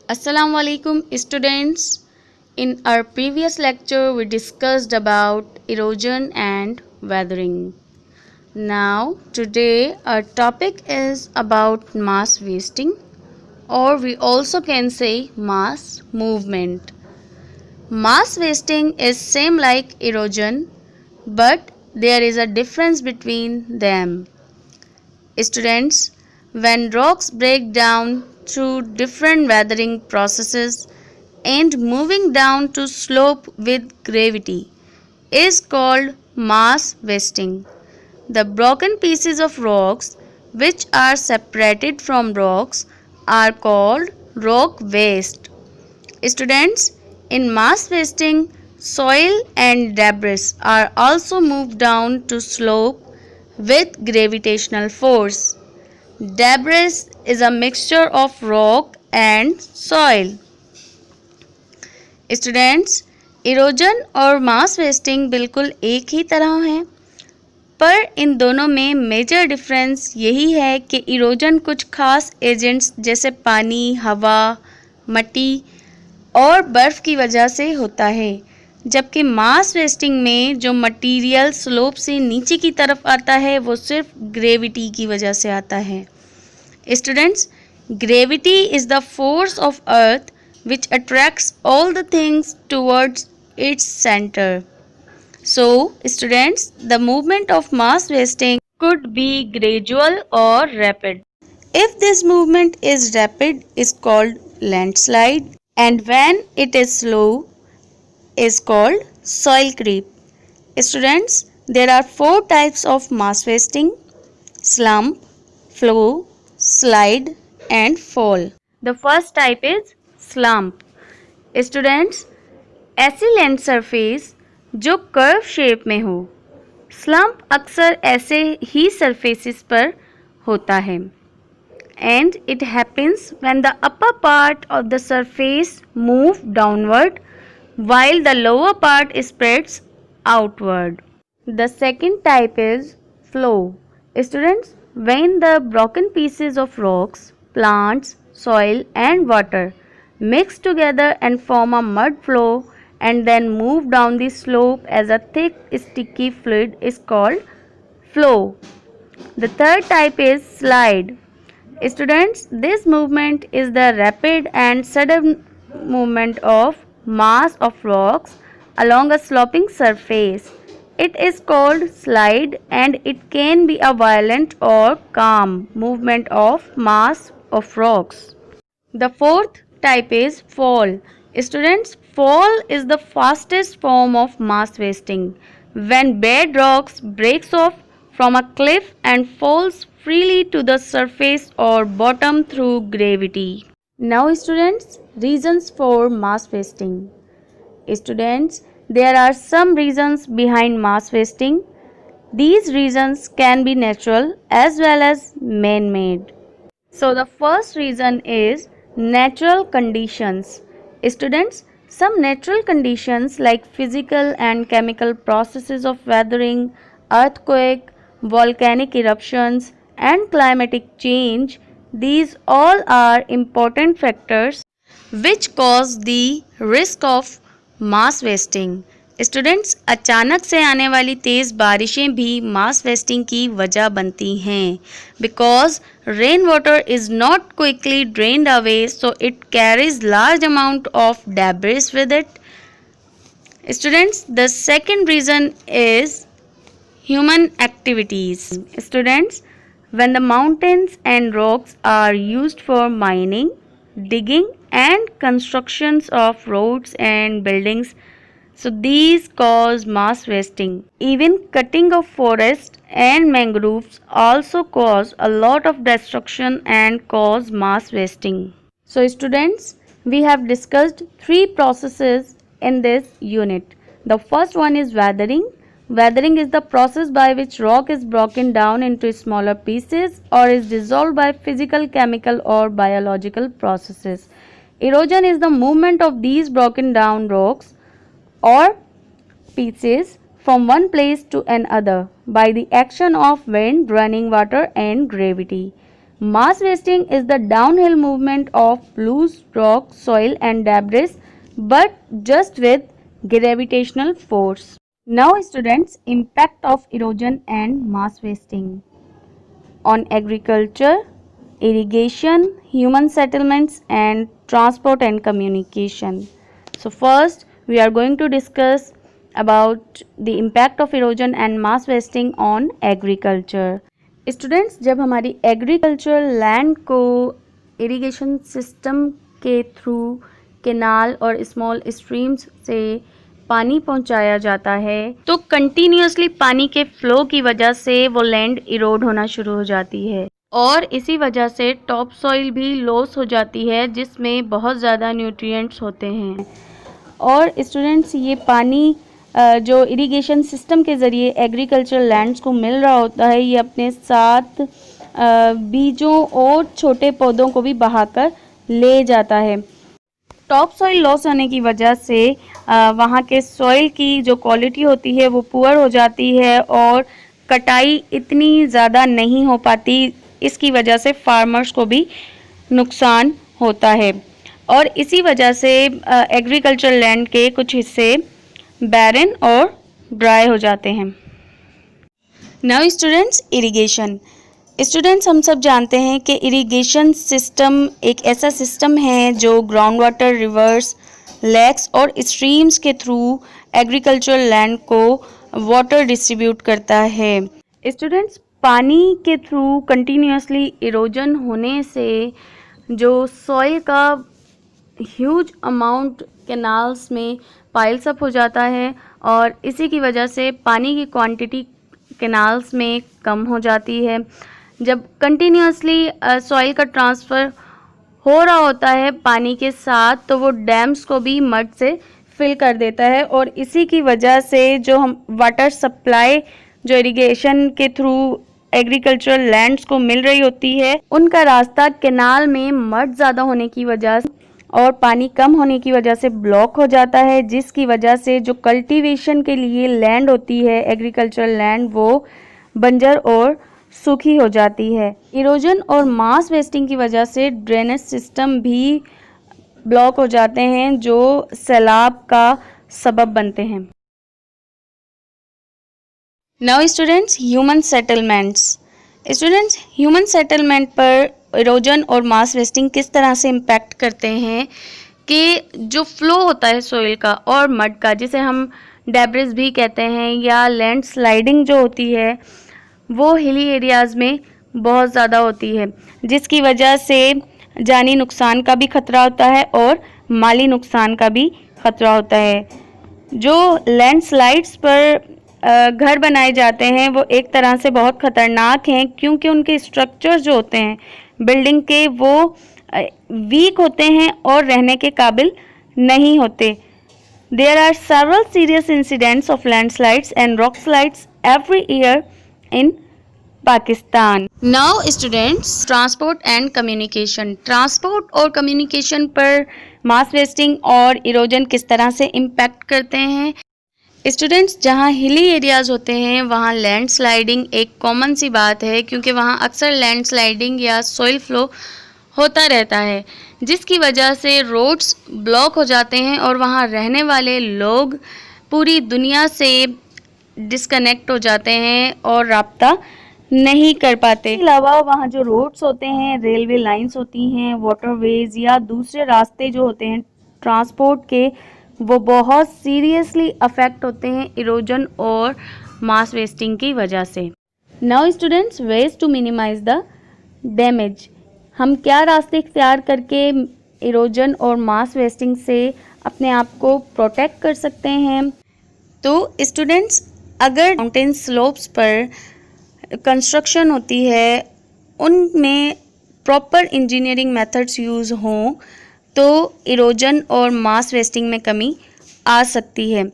Assalamu alaikum students. In our previous lecture we discussed about erosion and weathering. Now today our topic is about mass wasting, or we also can say mass movement. Mass wasting is same like erosion, but there is a difference between them. Students, when rocks break down through different weathering processes and moving down to slope with gravity is called mass wasting. The broken pieces of rocks which are separated from rocks are called rock waste. Students, in mass wasting, soil and debris are also moved down to slope with gravitational force. Debris is a mixture of rock and soil. Students, erosion और mass wasting बिल्कुल एक ही तरह हैं, पर इन दोनों में major difference यही है कि इरोजन कुछ खास एजेंट्स जैसे पानी, हवा, मिट्टी और बर्फ़ की वजह से होता है, जबकि मास वेस्टिंग में जो मटेरियल स्लोप से नीचे की तरफ आता है वो सिर्फ ग्रेविटी की वजह से आता है. Students, gravity is the force of earth which attracts all the things towards its center. So, students, the movement of mass wasting could be gradual or rapid. If this movement is rapid, is called landslide, and when it is slow, is called soil creep. Students, there are 4 types of mass wasting: slump, flow, slide, and fall. The first type is slump. Students, ऐसी land surface जो curve shape में हो. Slump अक्सर ऐसे ही surfaces पर होता है, and it happens when the upper part of the surface move downward while the lower part spreads outward. The second type is flow. Students, when the broken pieces of rocks, plants, soil and water mix together and form a mud flow and then move down the slope as a thick sticky fluid is called flow. The third type is slide. Students, this movement is the rapid and sudden movement of mass of rocks along a sloping surface. It is called slide and it can be a violent or calm movement of mass of rocks. The fourth type is fall. Students, fall is the fastest form of mass wasting. When bed rocks breaks off from a cliff and falls freely to the surface or bottom through gravity. Now students, reasons for mass wasting. Students, there are some reasons behind mass wasting. These reasons can be natural as well as man-made. So the first reason is natural conditions. Students, some natural conditions like physical and chemical processes of weathering, earthquake, volcanic eruptions and climatic change, these all are important factors which cause the risk of mass wasting. Students, अचानक से आने वाली तेज़ बारिशें भी mass wasting की वजह बनती हैं, because rain water is not quickly drained away, so it carries large amount of debris with it. Students, the second reason is human activities. Students, when the mountains and rocks are used for mining, digging and constructions of roads and buildings, so these cause mass wasting. Even cutting of forests and mangroves also cause a lot of destruction and cause mass wasting. So students, we have discussed 3 processes in this unit. The first one is weathering. Weathering is the process by which rock is broken down into smaller pieces or is dissolved by physical, chemical or biological processes. Erosion is the movement of these broken down rocks or pieces from one place to another by the action of wind, running water and gravity. Mass wasting is the downhill movement of loose rock, soil and debris, but just with gravitational force. Now students, impact of erosion and mass wasting on agriculture, irrigation, human settlements and transport and communication. So first we are going to discuss about the impact of erosion and mass wasting on agriculture. Students, जब हमारी agricultural land को irrigation system के through canal और small streams से पानी पहुंचाया जाता है तो कंटिन्यूसली पानी के फ्लो की वजह से वो लैंड इरोड होना शुरू हो जाती है और इसी वजह से टॉप सॉइल भी लॉस हो जाती है जिसमें बहुत ज़्यादा न्यूट्रिएंट्स होते हैं। और स्टूडेंट्स, ये पानी जो इरिगेशन सिस्टम के ज़रिए एग्रीकल्चरल लैंड्स को मिल रहा होता है, ये अपने साथ बीजों और छोटे पौधों को भी बहाकर ले जाता है। टॉप सॉइल लॉस होने की वजह से वहाँ के सॉइल की जो क्वालिटी होती है वो पुअर हो जाती है और कटाई इतनी ज़्यादा नहीं हो पाती। इसकी वजह से फार्मर्स को भी नुकसान होता है और इसी वजह से एग्रीकल्चरल लैंड के कुछ हिस्से बैरन और ड्राई हो जाते हैं। Now students, irrigation. स्टूडेंट्स, हम सब जानते हैं कि इरिगेशन सिस्टम एक ऐसा सिस्टम है जो ग्राउंड वाटर, रिवर्स, लेक्स और स्ट्रीम्स के थ्रू एग्रीकल्चरल लैंड को वाटर डिस्ट्रीब्यूट करता है। स्टूडेंट्स, पानी के थ्रू कंटिन्यूसली इरोजन होने से जो सॉइल का ह्यूज अमाउंट कैनाल्स में पाइल्स अप हो जाता है और इसी की वजह से पानी की क्वांटिटी कैनाल्स में कम हो जाती है। जब कंटिन्यूसली सॉइल का ट्रांसफ़र हो रहा होता है पानी के साथ तो वो डैम्स को भी मड से फिल कर देता है और इसी की वजह से जो हम वाटर सप्लाई जो इरिगेशन के थ्रू एग्रीकल्चरल लैंड्स को मिल रही होती है उनका रास्ता कैनाल में मड ज़्यादा होने की वजह से और पानी कम होने की वजह से ब्लॉक हो जाता है, जिसकी वजह से जो कल्टीवेशन के लिए लैंड होती है एग्रीकल्चरल लैंड वो बंजर और सूखी हो जाती है। इरोजन और मास वेस्टिंग की वजह से ड्रेनेज सिस्टम भी ब्लॉक हो जाते हैं जो सैलाब का सबब बनते हैं। Now students, human settlements. Students, human settlement पर इरोजन और मास वेस्टिंग किस तरह से इम्पैक्ट करते हैं कि जो फ्लो होता है सॉइल का और मड का, जिसे हम डेब्रिस भी कहते हैं या लैंड स्लाइडिंग जो होती है वो हिली एरियाज़ में बहुत ज़्यादा होती है, जिसकी वजह से जानी नुकसान का भी खतरा होता है और माली नुकसान का भी खतरा होता है। जो लैंडस्लाइड्स पर घर बनाए जाते हैं वो एक तरह से बहुत ख़तरनाक हैं क्योंकि उनके स्ट्रक्चर्स जो होते हैं बिल्डिंग के वो वीक होते हैं और रहने के काबिल नहीं होते। There are several serious incidents of landslides and rock slides every year in Pakistan. Now students, transport and communication. Transport और कम्युनिकेशन पर मास वेस्टिंग और इरोजन किस तरह से इम्पैक्ट करते हैं। स्टूडेंट्स, जहाँ हिली एरियाज़ होते हैं वहाँ लैंड स्लाइडिंग एक कॉमन सी बात है क्योंकि वहाँ अक्सर लैंड स्लाइडिंग या सॉइल फ्लो होता रहता है, जिसकी वजह से रोड्स ब्लॉक हो जाते हैं और वहाँ रहने वाले लोग पूरी दुनिया से डिस्कनेक्ट हो जाते हैं और राब्ता नहीं कर पाते। इसके अलावा वहाँ जो रोड्स होते हैं, रेलवे लाइंस होती हैं, वाटरवेज या दूसरे रास्ते जो होते हैं ट्रांसपोर्ट के, वो बहुत सीरियसली अफेक्ट होते हैं इरोजन और मास वेस्टिंग की वजह से। Now students, ways to minimise the damage. हम क्या रास्ते इख्तियार करके इरोजन और मास वेस्टिंग से अपने आप को प्रोटेक्ट कर सकते हैं। तो स्टूडेंट्स, अगर माउंटेन स्लोप्स पर कंस्ट्रक्शन होती है उनमें प्रॉपर इंजीनियरिंग मेथड्स यूज़ हों तो इरोजन और मास वेस्टिंग में कमी आ सकती है,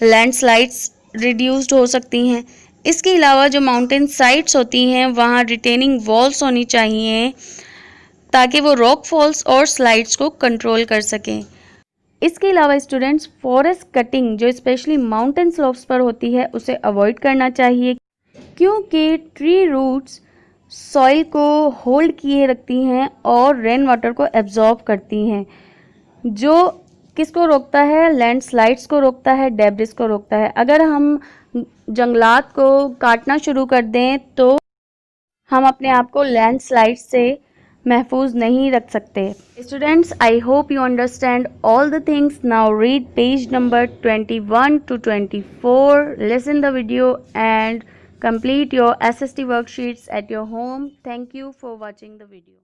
लैंडस्लाइड्स रिड्यूस्ड हो सकती हैं। इसके अलावा जो माउंटेन साइट्स होती हैं वहाँ रिटेनिंग वॉल्स होनी चाहिए ताकि वो रॉक फॉल्स और स्लाइड्स को कंट्रोल कर सकें। इसके अलावा स्टूडेंट्स, फॉरेस्ट कटिंग जो स्पेशली माउंटेन स्लोप्स पर होती है उसे अवॉइड करना चाहिए क्योंकि ट्री रूट्स सॉइल को होल्ड किए रखती हैं और रेन वाटर को एब्जॉर्ब करती हैं, जो किसको रोकता है? लैंडस्लाइड्स को रोकता है, डेब्रिस को रोकता है। अगर हम जंगलात को काटना शुरू कर दें तो हम अपने आप को लैंडस्लाइड से महफूज नहीं रख सकते। Students, I hope you understand all the things. Now read page number 21 to 24, listen the video and complete your SST worksheets at your home. Thank you for watching the video.